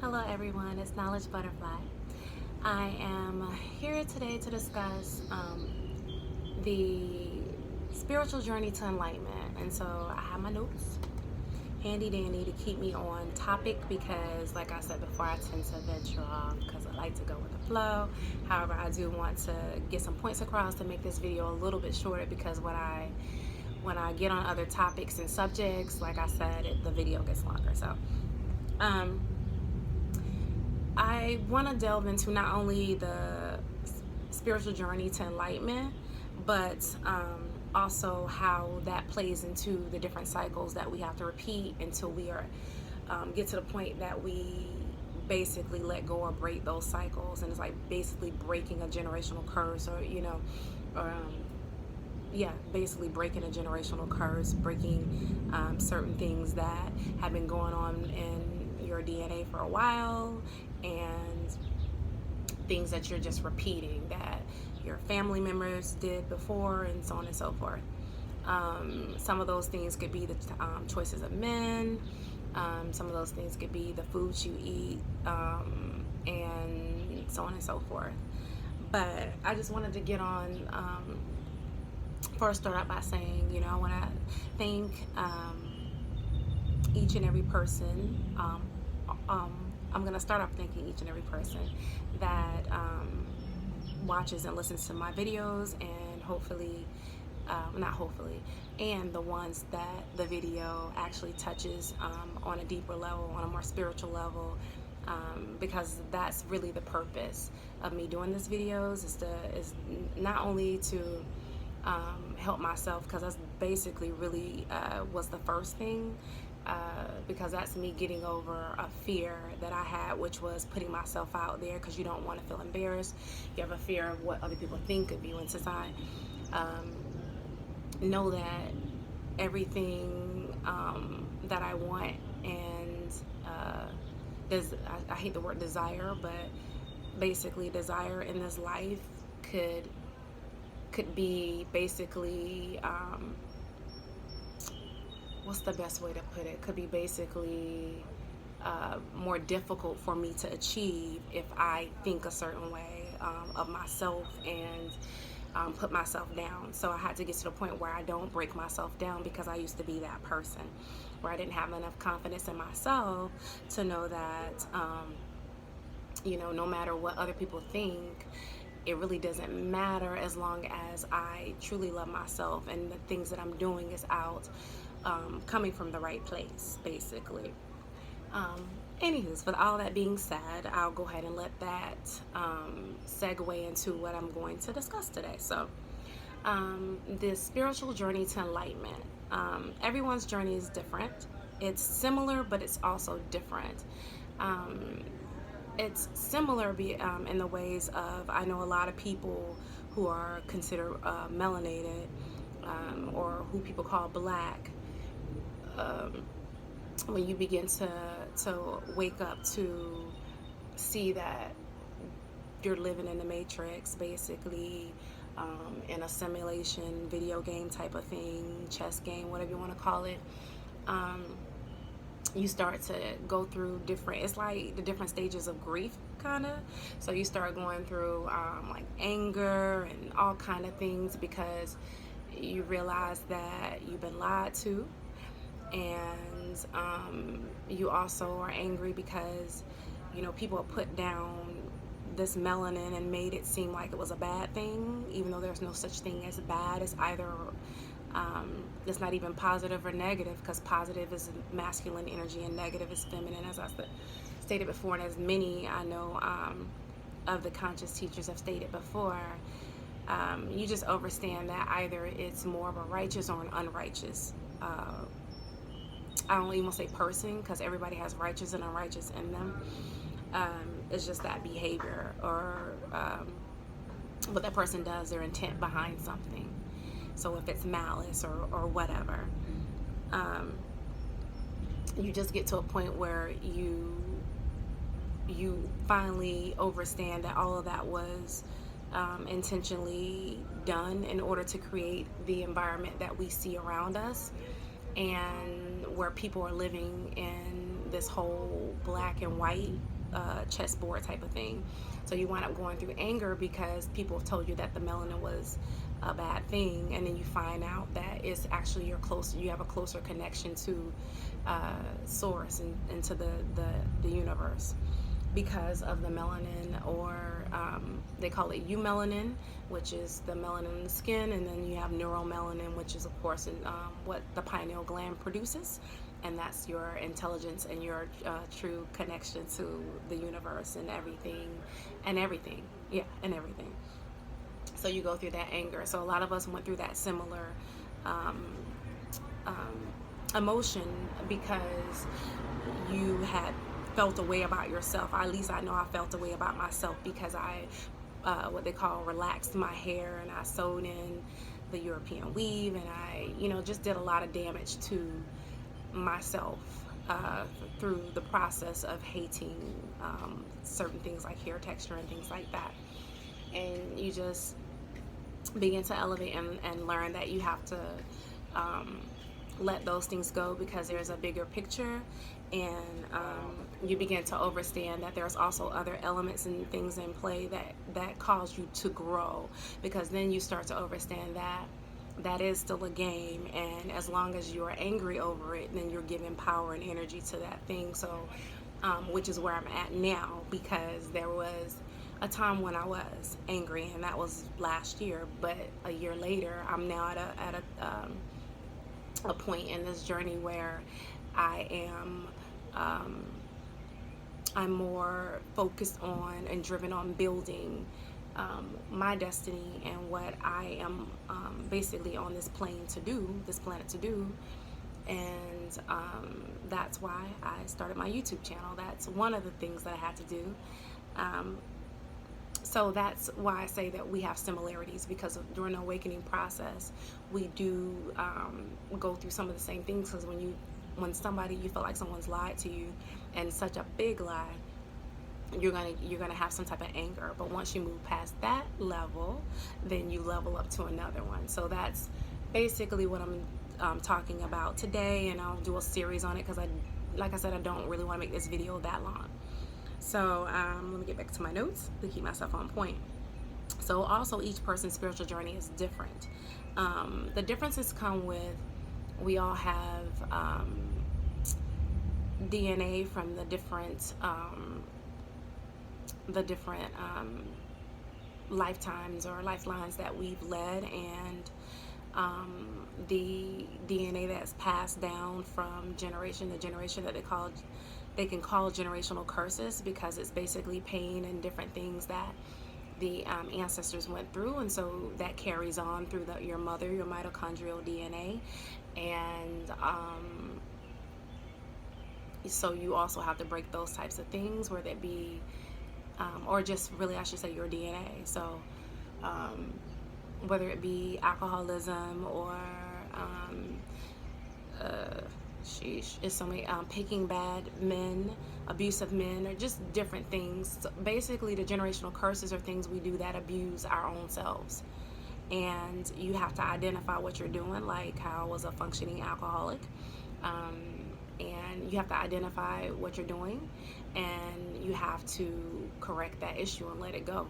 Hello everyone, it's Knowledge Butterfly. I am here today to discuss the spiritual journey to enlightenment. And so I have my notes handy dandy to keep me on topic because, like I said before, I tend to venture off because I like to go with the flow. However, I do want to get some points across to make this video a little bit shorter because when I get on other topics and subjects, like I said, the video gets longer. So I want to delve into not only the spiritual journey to enlightenment, but also how that plays into the different cycles that we have to repeat until we are get to the point that we basically let go or break those cycles. And it's like basically breaking a generational curse, or basically breaking a generational curse, breaking certain things that have been going on in your DNA for a while, and things that you're just repeating that your family members did before, and so on and so forth. Some of those things could be the choices of men. Some of those things could be the foods you eat, and so on and so forth. But I just wanted to get on, first start out by saying, I want to thank each and every person. I'm going to start off thanking each and every person that watches and listens to my videos, and hopefully, and the ones that the video actually touches on a deeper level, on a more spiritual level, because that's really the purpose of me doing these videos, is not only to help myself, because that's basically really was the first thing, because that's me getting over a fear that I had, which was putting myself out there, because you don't want to feel embarrassed. You have a fear of what other people think of you. And since I know that everything that I want, and I hate the word desire, but basically desire in this life could be basically what's the best way to put it? Could be basically more difficult for me to achieve if I think a certain way of myself and put myself down. So I had to get to the point where I don't break myself down, because I used to be that person where I didn't have enough confidence in myself to know that no matter what other people think, it really doesn't matter as long as I truly love myself and the things that I'm doing is out coming from the right place, basically. Anywho, with all that being said, I'll go ahead and let that segue into what I'm going to discuss today. So, this spiritual journey to enlightenment. Everyone's journey is different. It's similar, but it's also different. It's similar in the ways of, I know a lot of people who are considered melanated, or who people call black. When you begin to wake up to see that you're living in the matrix, basically, in a simulation video game type of thing, chess game, whatever you want to call it, you start to go through it's like the different stages of grief, kind of. So you start going through like anger and all kind of things, because you realize that you've been lied to, and you also are angry because people have put down this melanin and made it seem like it was a bad thing, even though there's no such thing as bad. It's either it's not even positive or negative, because positive is masculine energy and negative is feminine, as I stated before, and as many I know of the conscious teachers have stated before. You just understand that either it's more of a righteous or an unrighteous, I don't even want to say person, because everybody has righteous and unrighteous in them. It's just that behavior, or what that person does, their intent behind something. So if it's malice or whatever, you just get to a point where you finally understand that all of that was intentionally done in order to create the environment that we see around us, and where people are living in this whole black and white chessboard type of thing. So you wind up going through anger because people have told you that the melanin was a bad thing, and then you find out that it's actually you have a closer connection to source and to the universe because of the melanin, or they call it eumelanin, which is the melanin in the skin, and then you have neuromelanin, which is of course what the pineal gland produces, and that's your intelligence and your true connection to the universe and everything, yeah, and everything. So you go through that anger. So a lot of us went through that similar um, emotion because you had felt a way about yourself. At least I know I felt a way about myself because I what they call relaxed my hair, and I sewed in the European weave, and I just did a lot of damage to myself through the process of hating certain things like hair texture and things like that. And you just begin to elevate and learn that you have to let those things go because there's a bigger picture, and you begin to understand that there's also other elements and things in play that cause you to grow, because then you start to understand that is still a game, and as long as you're angry over it, then you're giving power and energy to that thing. So which is where I'm at now, because there was a time when I was angry, and that was last year, but a year later I'm now at a point in this journey where I am I'm more focused on and driven on building my destiny and what I am basically on this planet to do. And that's why I started my YouTube channel. That's one of the things that I had to do. So that's why I say that we have similarities, because during the awakening process, we do go through some of the same things. Because when you feel like someone's lied to you, and such a big lie, you're gonna have some type of anger. But once you move past that level, then you level up to another one. So that's basically what I'm talking about today, and I'll do a series on it because like I said, I don't really want to make this video that long. So let me get back to my notes to keep myself on point. So also, each person's spiritual journey is different. The differences come with, we all have DNA from the different lifetimes or lifelines that we've led, and the DNA that's passed down from generation to generation that they can call generational curses, because it's basically pain and different things that the ancestors went through, and so that carries on through your mitochondrial DNA, and so you also have to break those types of things, whether it be or just really, I should say, your DNA. So whether it be alcoholism or it's so many picking bad men, abusive men, or just different things. So basically, the generational curses are things we do that abuse our own selves, and you have to identify what you're doing. Like how I was a functioning alcoholic, and you have to identify what you're doing, and you have to correct that issue and let it go.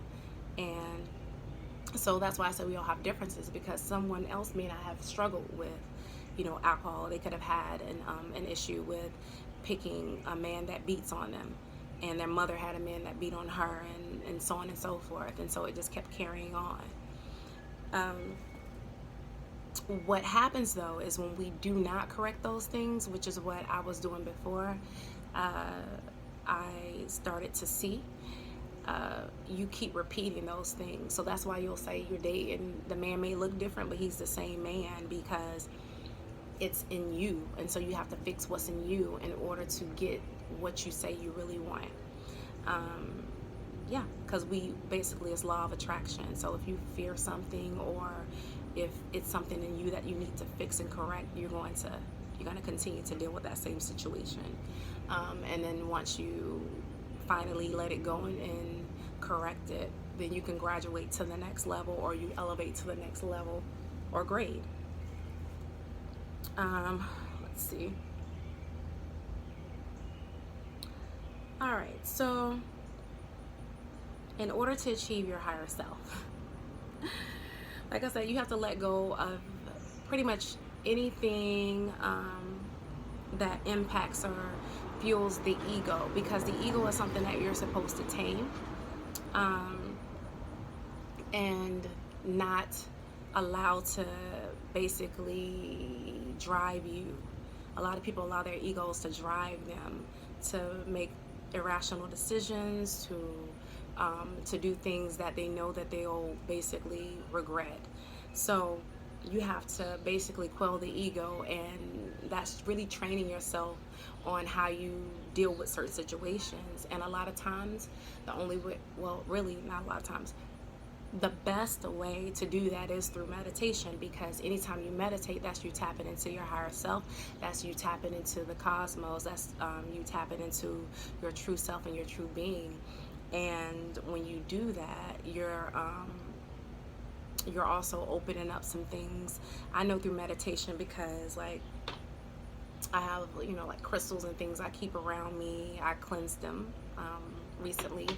And so that's why I said we all have differences, because someone else may not have struggled with alcohol. They could have had an issue with picking a man that beats on them, and their mother had a man that beat on her, and so on and so forth, and so it just kept carrying on. What happens though is when we do not correct those things, which is what I was doing before I started to see, you keep repeating those things. So that's why you'll say you're dating, the man may look different, but he's the same man, because it's in you, and so you have to fix what's in you in order to get what you say you really want. Yeah, because we basically, it's law of attraction. So if you fear something, or if it's something in you that you need to fix and correct, you're going to continue to deal with that same situation. And then once you finally let it go and correct it, then you can graduate to the next level, or you elevate to the next level or grade. Let's see. All right, so in order to achieve your higher self, like I said, you have to let go of pretty much anything that impacts or fuels the ego, because the ego is something that you're supposed to tame, um, and not allow to basically drive you. A lot of people allow their egos to drive them to make irrational decisions, to do things that they know that they'll basically regret. So you have to basically quell the ego, and that's really training yourself on how you deal with certain situations. And a lot of times, the only way, well, really not a lot of times, the best way to do that is through meditation, because anytime you meditate, that's you tapping into your higher self, that's you tapping into the cosmos, that's you tapping into your true self and your true being. And when you do that, you're also opening up some things. I know through meditation, because like I have, like crystals and things I keep around me. I cleansed them recently,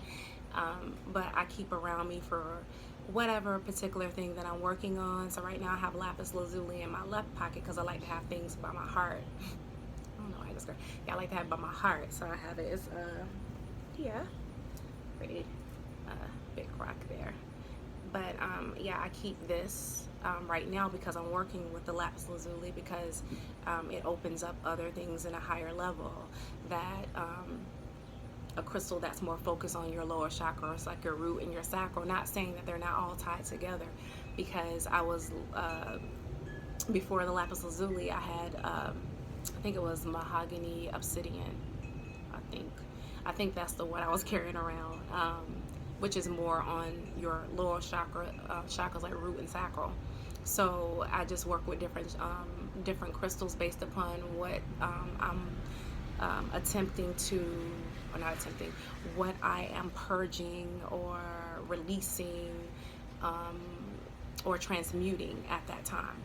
but I keep around me for whatever particular thing that I'm working on. So right now I have lapis lazuli in my left pocket, because I like to have things by my heart. I don't know how to describe. Yeah, I like to have it by my heart, so I have it. It's yeah, pretty big rock there. But yeah, I keep this right now because I'm working with the lapis lazuli, because it opens up other things in a higher level, that a crystal that's more focused on your lower chakra. It's like your root and your sacral. Not saying that they're not all tied together, because I was before the lapis lazuli, I had I think it was mahogany obsidian. I think that's the one I was carrying around, which is more on your lower chakras like root and sacral. So I just work with different crystals based upon what I'm attempting to, or not attempting, what I am purging or releasing, or transmuting at that time.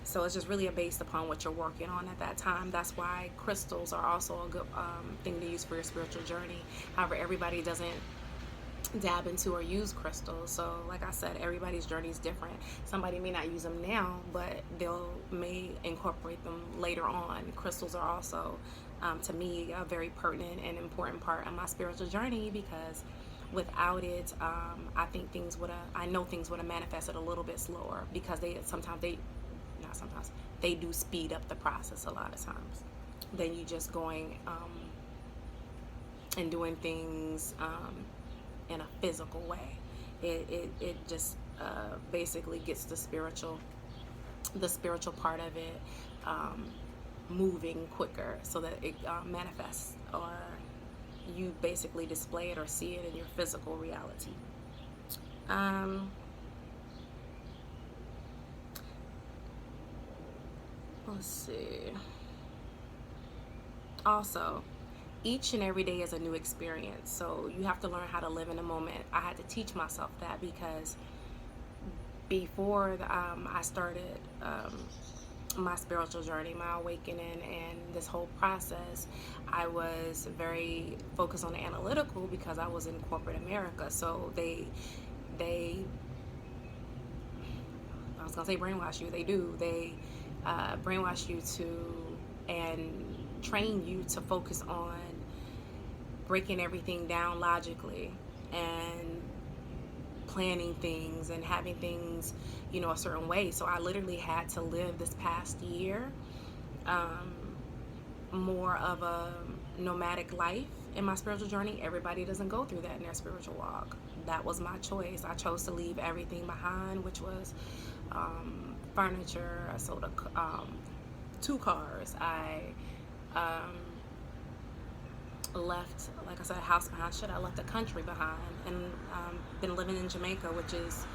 So it's just really based upon what you're working on at that time. That's why crystals are also a good thing to use for your spiritual journey. However, everybody doesn't dab into or use crystals. So like I said, everybody's journey is different. Somebody may not use them now, but may incorporate them later on. Crystals are also, to me, a very pertinent and important part of my spiritual journey, because without it, I think I know things would have manifested a little bit slower, because they do speed up the process a lot of times than you just going and doing things in a physical way. It just basically gets the spiritual part of it moving quicker, so that it manifests, or you basically display it or see it in your physical reality. Let's see. Also, each and every day is a new experience, so you have to learn how to live in the moment. I had to teach myself that, because before I started my spiritual journey, my awakening, and this whole process, I was very focused on the analytical, because I was in corporate America. So they I was gonna say brainwash you. They do. They brainwash you and train you to focus on breaking everything down logically, and planning things and having things, a certain way. So I literally had to live this past year more of a nomadic life in my spiritual journey. Everybody doesn't go through that in their spiritual walk. That was my choice. I chose to leave everything behind, which was furniture. I sold 2 cars. I left, like I said, a house behind. I left the country behind, and been living in Jamaica, which is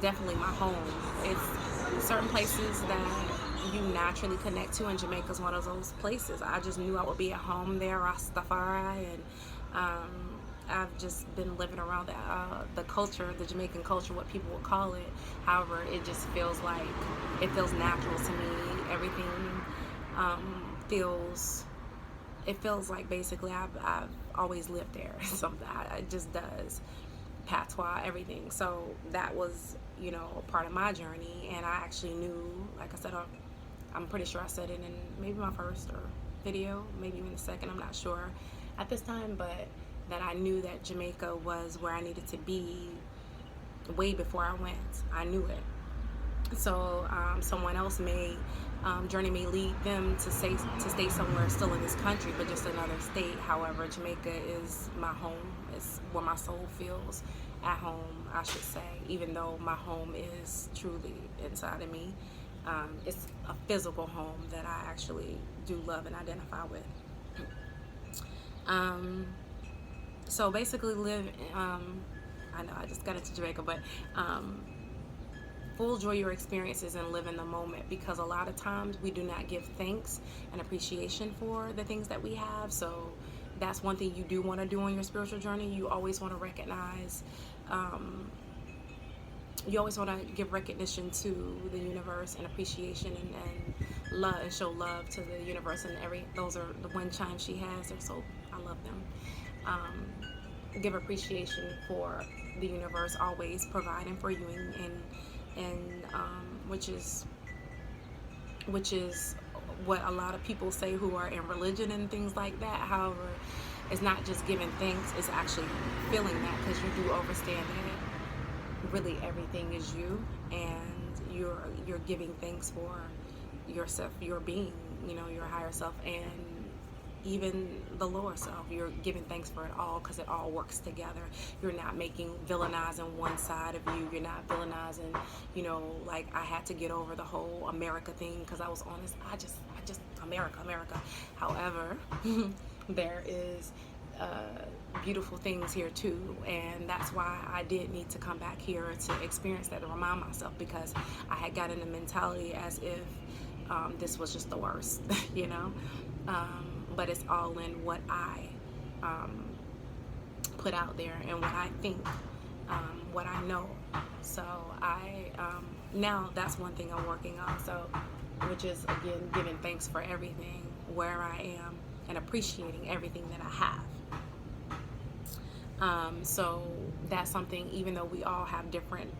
definitely my home. It's certain places that you naturally connect to, and Jamaica is one of those places. I just knew I would be at home there, Rastafari, and I've just been living around the culture, the Jamaican culture, what people would call it. However, it just feels natural to me. Everything feels it feels like basically I've always lived there. Something it just does. Patois, everything. So that was, you know, part of my journey. And I actually knew, like I said, I'm pretty sure I said it in maybe my first or video, maybe even the second, I'm not sure at this time, but that I knew that Jamaica was where I needed to be way before I went. I knew it. So someone else journey may lead them to stay somewhere still in this country, but just another state. However, Jamaica is my home. It's where my soul feels at home, I should say, even though my home is truly inside of me. It's a physical home that I actually do love and identify with. So basically I know I just got into Jamaica, but full enjoy your experiences and live in the moment, because a lot of times we do not give thanks and appreciation for the things that we have. So that's one thing you do want to do on your spiritual journey. You always want to recognize, you always want to give recognition to the universe and appreciation and love, and show love to the universe. And those are the wind chimes she has. They're so, I love them. Give appreciation for the universe always providing for you, and which is what a lot of people say who are in religion and things like that. However, it's not just giving thanks, it's actually feeling that, because you do understand that really everything is you, and you're giving thanks for yourself, your being, you know, your higher self, and even the lower self. You're giving thanks for it all, because it all works together. You're not villainizing one side of you. You're not villainizing, you know, like I had to get over the whole America thing, because I was honest. I just America. However, there is beautiful things here too, and that's why I did need to come back here to experience that, to remind myself, because I had gotten a mentality as if this was just the worst, you know. But it's all in what I put out there and what I think, what I know. So now that's one thing I'm working on. So, which is again giving thanks for everything, where I am, and appreciating everything that I have. So that's something. Even though we all have different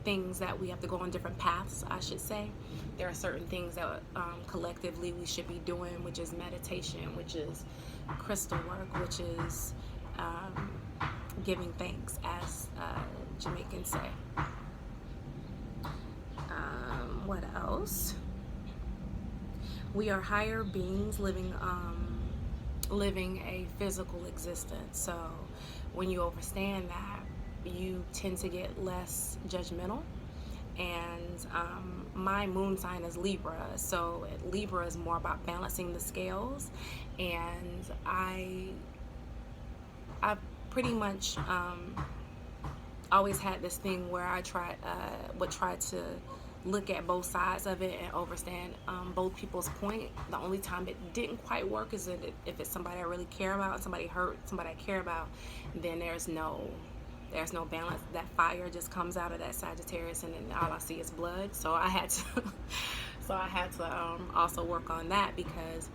things that we have to go on, different paths, I should say, there are certain things that collectively we should be doing, which is meditation, which is crystal work, which is giving thanks, as Jamaicans say. What else? We are higher beings living a physical existence. So when you understand that, you tend to get less judgmental. And my moon sign is Libra, so Libra is more about balancing the scales. And I pretty much always had this thing where I would try to look at both sides of it and understand both people's point. The only time it didn't quite work is if it's somebody I really care about, somebody hurt, somebody I care about, then there's no balance. That fire just comes out of that Sagittarius, and then all I see is blood. So I had to also work on that, because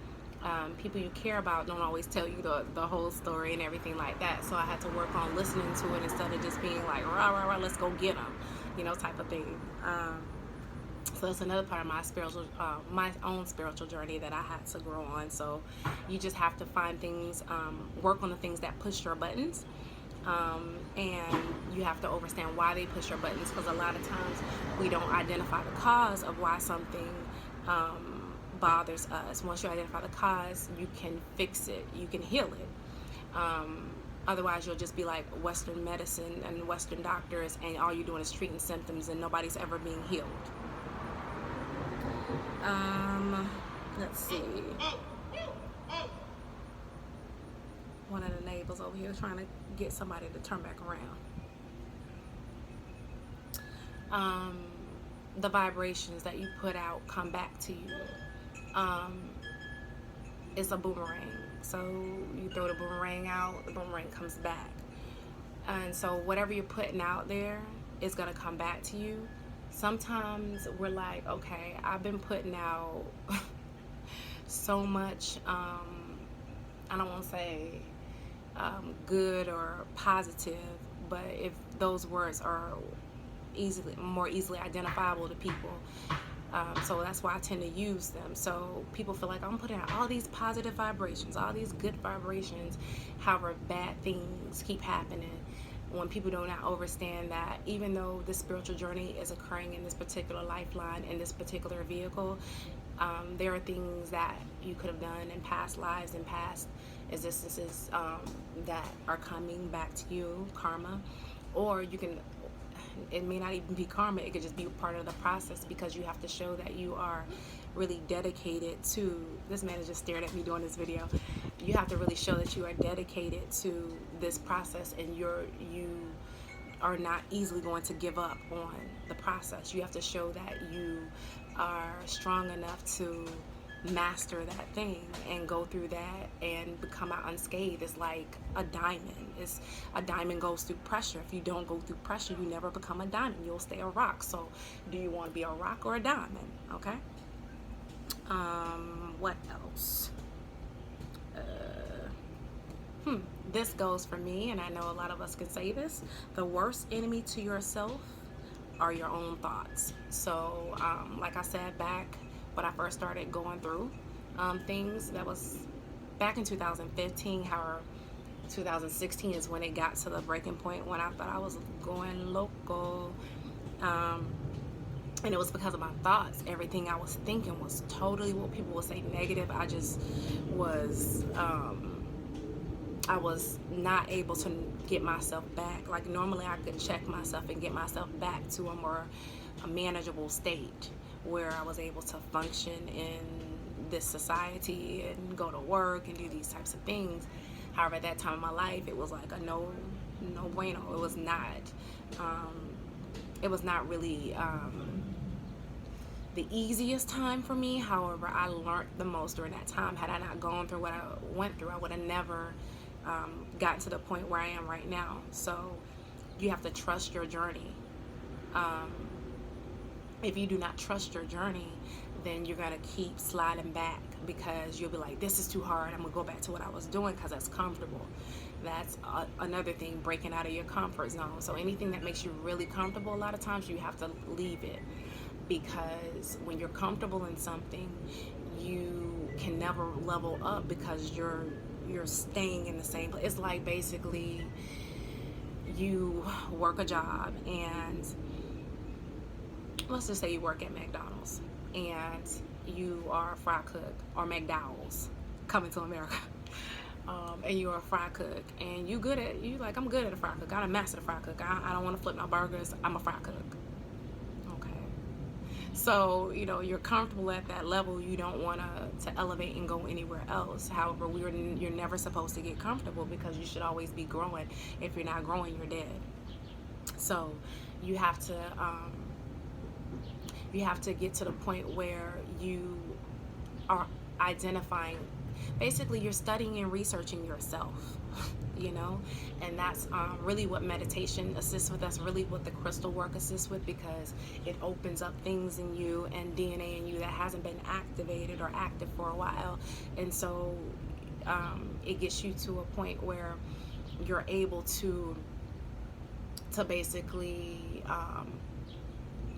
people you care about don't always tell you the whole story and everything like that. So I had to work on listening to it instead of just being like, rah, rah, rah, let's go get them, you know, type of thing. So that's another part of my own spiritual journey that I had to grow on. So you just have to find things, work on the things that push your buttons. And you have to understand why they push your buttons, because a lot of times we don't identify the cause of why something bothers us. Once you identify the cause, you can fix it, you can heal it. Otherwise, you'll just be like Western medicine and Western doctors, and all you're doing is treating symptoms, and nobody's ever being healed. Let's see. One of the neighbors over here trying to get somebody to turn back around. The vibrations that you put out come back to you. It's a boomerang. So you throw the boomerang out, the boomerang comes back. And so whatever you're putting out there is going to come back to you. Sometimes we're like, okay, I've been putting out so much, I don't want to say good or positive, but if those words are more easily identifiable to people, so that's why I tend to use them. So people feel like I'm putting out all these positive vibrations, all these good vibrations. However, bad things keep happening when people do not understand that even though this spiritual journey is occurring in this particular lifeline, in this particular vehicle, there are things that you could have done in past lives and past existences that are coming back to you, karma. Or you can, it may not even be karma, it could just be part of the process, because you have to show that you are really dedicated to, this man is just staring at me doing this video, you have to really show that you are dedicated to this process, and you are not easily going to give up on the process. You have to show that you are strong enough to master that thing and go through that and become out unscathed. It's like a diamond. A diamond goes through pressure. If you don't go through pressure, you never become a diamond. You'll stay a rock. So do you want to be a rock or a diamond? Okay. What else? This goes for me, and I know a lot of us can say this. The worst enemy to yourself are your own thoughts. So like I said, back when I first started going through things, that was back in 2015. However, 2016 is when it got to the breaking point when I thought I was going local, and it was because of my thoughts. Everything I was thinking was totally what people would say negative. I just was I was not able to get myself back. Like normally I could check myself and get myself back to a manageable state where I was able to function in this society and go to work and do these types of things. However, at that time in my life, it was like a no bueno. It was not really the easiest time for me. However, I learned the most during that time. Had I not gone through what I went through, I would have never gotten to the point where I am right now. So you have to trust your journey. If you do not trust your journey, then you're gonna keep sliding back, because you'll be like, this is too hard, I'm gonna go back to what I was doing because that's comfortable. That's another thing, breaking out of your comfort zone. So anything that makes you really comfortable, a lot of times you have to leave it, because when you're comfortable in something, you can never level up because you're staying in the same place. It's like basically you work a job, and let's just say you work at McDonald's and you are a fry cook, or McDowell's coming to America, and you're a fry cook, and you like, I'm good at a fry cook. I done mastered a fry cook. I don't want to flip no burgers. I'm a fry cook. Okay. So, you're comfortable at that level. You don't want to elevate and go anywhere else. However, you're never supposed to get comfortable, because you should always be growing. If you're not growing, you're dead. So you have to get to the point where you are identifying, basically you're studying and researching yourself, and that's really what meditation assists with. That's really what the crystal work assists with, because it opens up things in you and DNA in you that hasn't been activated or active for a while. And so it gets you to a point where you're able to basically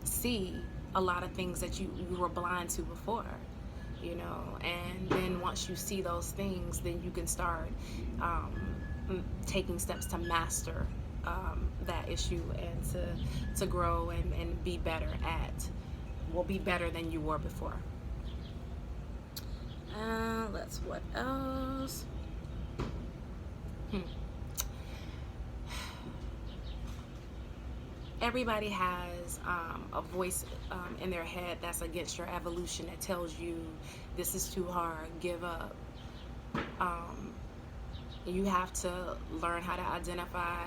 see a lot of things that you were blind to before, and then once you see those things, then you can start taking steps to master that issue, and to grow and be better be better than you were before. What else? Everybody has a voice in their head that's against your evolution, that tells you this is too hard, give up. You have to learn how to identify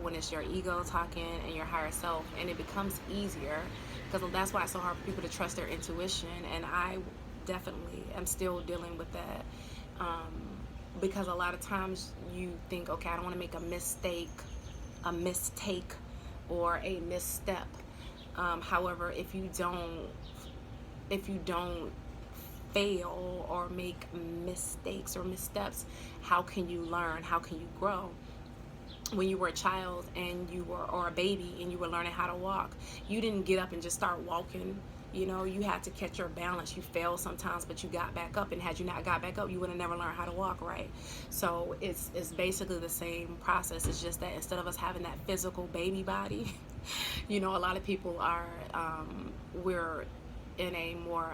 when it's your ego talking and your higher self, and it becomes easier, because that's why it's so hard for people to trust their intuition. And I definitely am still dealing with that, because a lot of times you think, okay, I don't want to make a mistake or a misstep. However, if you don't fail or make mistakes or missteps, how can you learn? How can you grow? When you were a child and you were, or a baby, and you were learning how to walk, you didn't get up and just start walking. You know, you had to catch your balance. You failed sometimes, but you got back up, and had you not got back up, you would have never learned how to walk, right? So it's basically the same process. It's just that instead of us having that physical baby body, you know, a lot of people are, we're in a more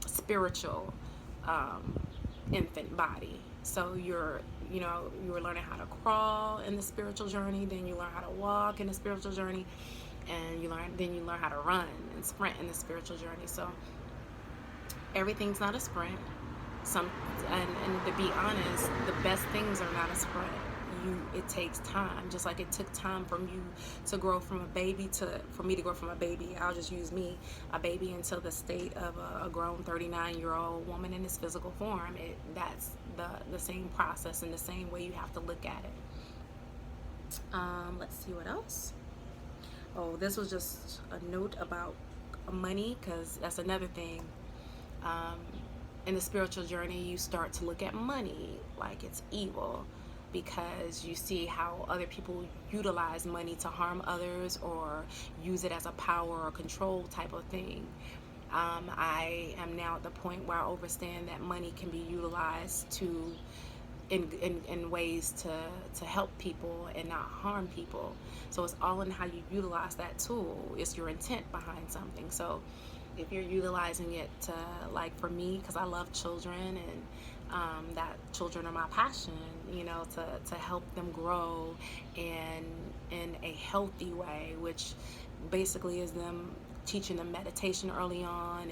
spiritual infant body. So you know, you were learning how to crawl in the spiritual journey, then you learn how to walk in the spiritual journey, and then you learn how to run and sprint in the spiritual journey. So everything's not a sprint. And to be honest, the best things are not a sprint. It takes time, just like it took time from you to grow from a baby for me to grow from a baby. I'll just use me, a baby, until the state of a grown 39-year-old woman in this physical form. That's the same process and the same way you have to look at it. Let's see what else. Oh, this was just a note about money, because that's another thing. In the spiritual journey, you start to look at money like it's evil, because you see how other people utilize money to harm others or use it as a power or control type of thing. I am now at the point where I understand that money can be utilized in ways to help people and not harm people. So it's all in how you utilize that tool. It's your intent behind something. So if you're utilizing it to, like for me, because I love children, and that children are my passion, you know, to help them grow in a healthy way, which basically is them teaching them meditation early on,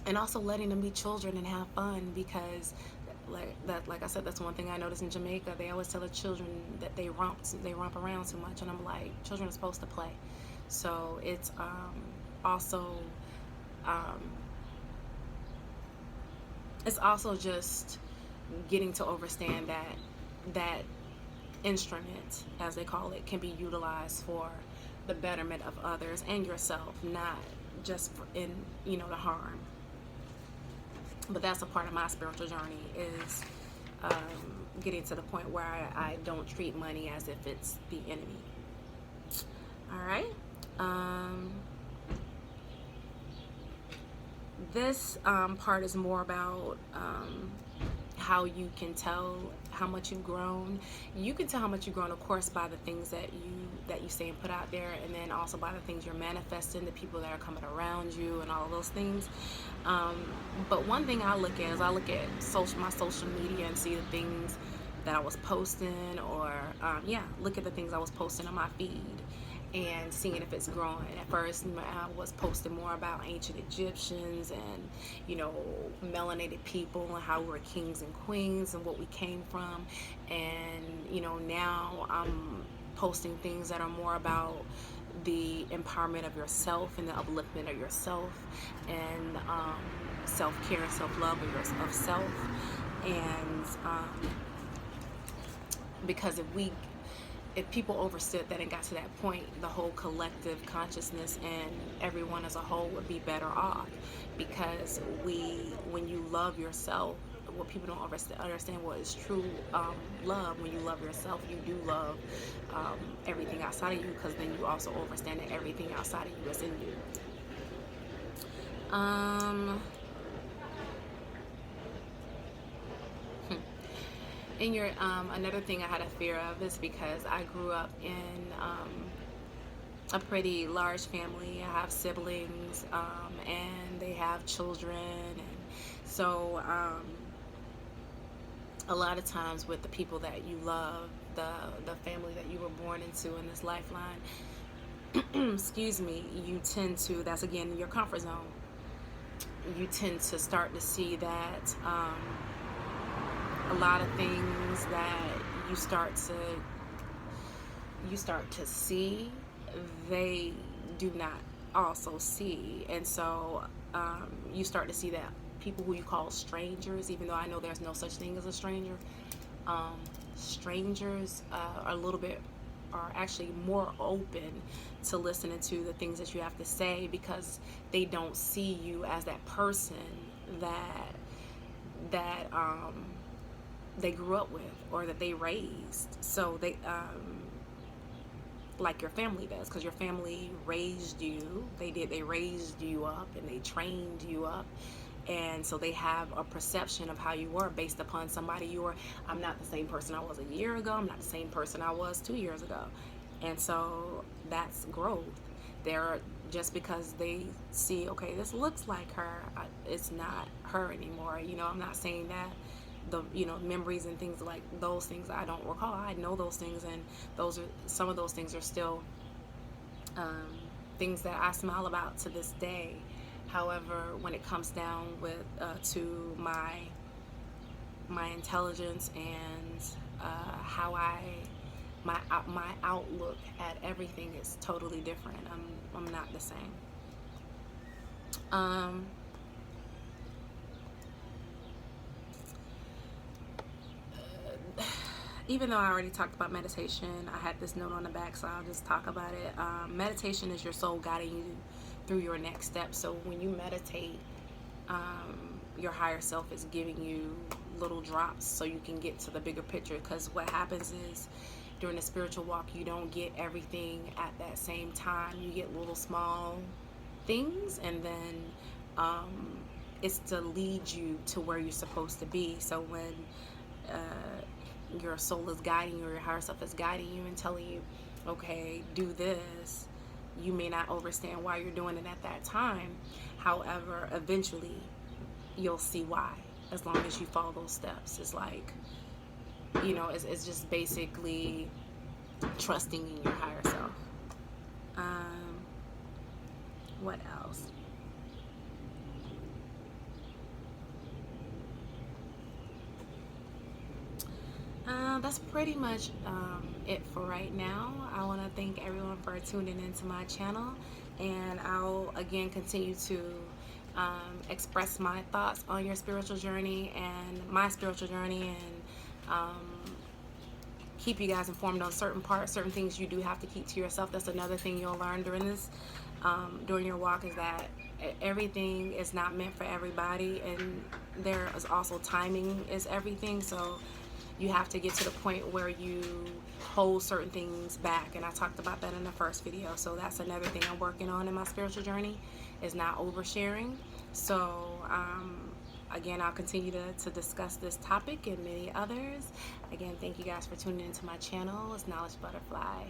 and also letting them be children and have fun, because like I said, that's one thing I noticed in Jamaica. They always tell the children that they romp around too much, and I'm like, children are supposed to play. So it's also just getting to understand that instrument, as they call it, can be utilized for the betterment of others and yourself, not just in, you know, the harm. But that's a part of my spiritual journey, is getting to the point where I don't treat money as if it's the enemy. All right. This part is more about how you can tell how much you've grown. You can tell how much you've grown, of course, by the things that you say and put out there, and then also by the things you're manifesting, the people that are coming around you, and all of those things. But one thing I look at is my social media and see the things that I was posting, or look at the things I was posting on my feed and seeing if it's growing. At first, I was posting more about ancient Egyptians and, you know, melanated people and how we're kings and queens and what we came from. And, you know, now I'm posting things that are more about the empowerment of yourself and the upliftment of yourself, and self-care and self-love of self. And because if people understood that and got to that point, the whole collective consciousness and everyone as a whole would be better off. Because when you love yourself, what people don't understand what is true love. When you love yourself, you do love everything outside of you, because then you also understand that everything outside of you is in you. In your another thing I had a fear of is because I grew up in a pretty large family. I have siblings, and they have children, and so a lot of times with the people that you love, the family that you were born into in this lifeline, excuse me, you tend to, that's again your comfort zone. You tend to start to see that a lot of things that you start to see, they do not also see. And so you start to see that people who you call strangers, even though I know there's no such thing as a stranger, strangers are a little bit are actually more open to listening to the things that you have to say, because they don't see you as that person that they grew up with or that they raised. So they like your family does, because your family raised you. They raised you up and they trained you up, and so they have a perception of how you were based upon somebody you were. I'm not the same person I was a year ago. I'm not the same person I was 2 years ago. And so that's growth. They're just because they see, okay, this looks like her, it's not her anymore. I'm not saying that the memories and things like those things I don't recall. I know those things, and some of those things are still things that I smile about to this day. However, when it comes down with to my intelligence and how my outlook at everything is totally different. I'm not the same. Even though I already talked about meditation, I had this note on the back, so I'll just talk about it. Meditation is your soul guiding you through your next step. So when you meditate, your higher self is giving you little drops so you can get to the bigger picture. Because what happens is, during the spiritual walk, you don't get everything at that same time. You get little small things, and then it's to lead you to where you're supposed to be. So when your soul is guiding you, or your higher self is guiding you and telling you, okay, do this, you may not understand why you're doing it at that time. However, eventually you'll see why, as long as you follow those steps. It's like, it's just basically trusting in your higher self. What else? That's pretty much it for right now. I want to thank everyone for tuning into my channel, and I'll again continue to express my thoughts on your spiritual journey and my spiritual journey, and keep you guys informed on certain things you do have to keep to yourself. That's another thing you'll learn during this, during your walk, is that everything is not meant for everybody, and there is also timing is everything. So you have to get to the point where you hold certain things back, and I talked about that in the first video. So that's another thing I'm working on in my spiritual journey, is not oversharing. So again, I'll continue to discuss this topic and many others. Again, thank you guys for tuning into my channel. It's Knowledge Butterfly.